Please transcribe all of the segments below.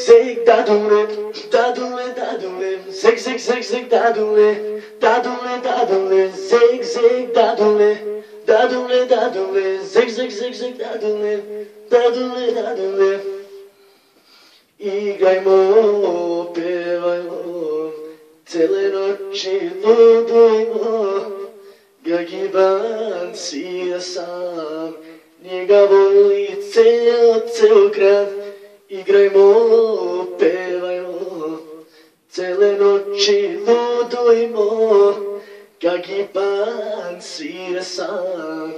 zeg, dadule, dadule, dadule, zeg, zeg, zeg, zeg, dadule, dadule, dadule, zeg, zeg, dadule, dadule, dadule, zeg, zeg, zeg, zeg, dadule, dadule, dadule. Igrajmo, pevajmo, cele noći ludujmo, Gagiban si sam, njega voli ceo grad. Igrajmo, pevajmo, cele noći ludujmo, Gagiban svira sam,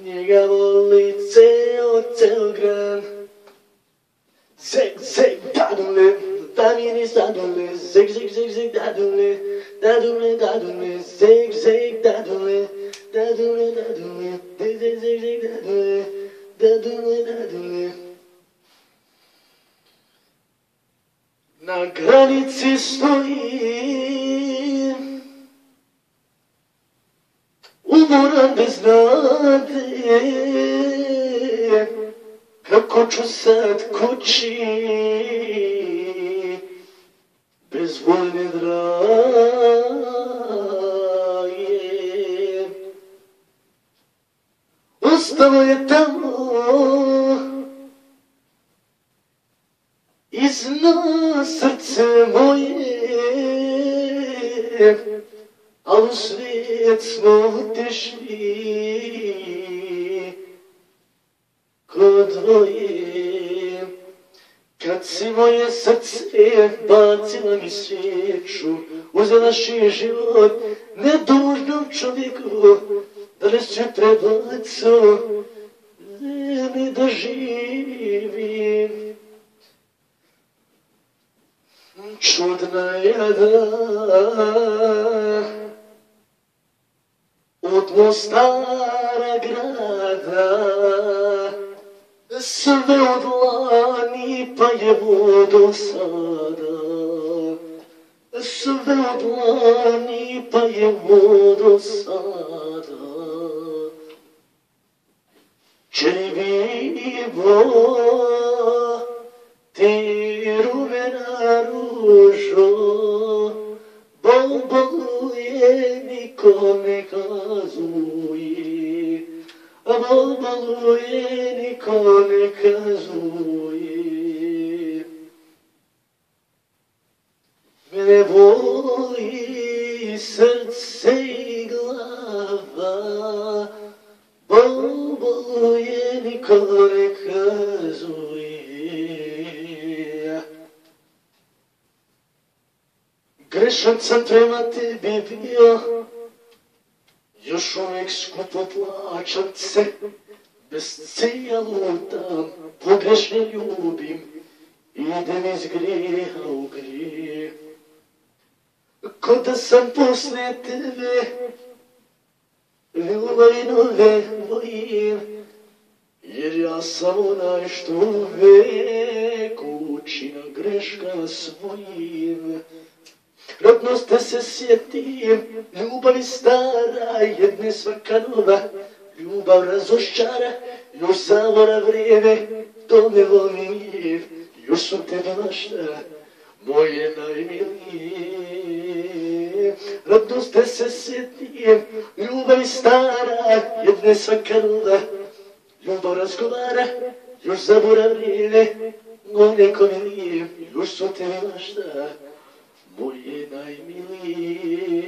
njega voli ceo grad. Zeg, zeg, dadule, da mi ni zadule, zeg, zeg, zeg, zeg, dadule, dadule, dadule, zeg, zeg, dadule, dadule, dadule, zeg, zeg, zeg, zeg, dadule, dadule, dadule. Na granici stojim, umoran bez nade, kako ću sad kući, bez voljne drage. Ostalo je tamo, i zna srce moje, al u svijet smo otišli ko dvoje. Kad si moje srce bacila mi svijeću, uzela si život nedužnom čovjeku, danas ću prebacu mi da živim. Čudna jada od Mostara grada, sve od lani pa je do sada, sve od lani pa je do sada. Čerivo, ti rumena ružo, boluje, niko ne kazuje, boluje, niko ne kazuje. Mene voli srce i glava, boluje, niko ne kazuje. Grešan sam prema tebi bio, još uvijek skupo plaćam se, bez cilja lutam, pogrešno ljubim, idem iz grijeha u grijeh. Ko da sam poslije tebe, ljubavi nove vojim, jer ja sam onaj što uvijek učina greška svojim. Rodnost te se sjetim, ljubavi stara, jedne svaka nova, ljubav razočara, još zavora vrijeme, to me volim, još su tebe mašta, moje najmilije. Rodnost te se sjetim, ljubavi stara, jedne svaka nova, ljubav razgovara, još zavora vrijeme, moje komilije, još su tebe mašta, moje najmilije.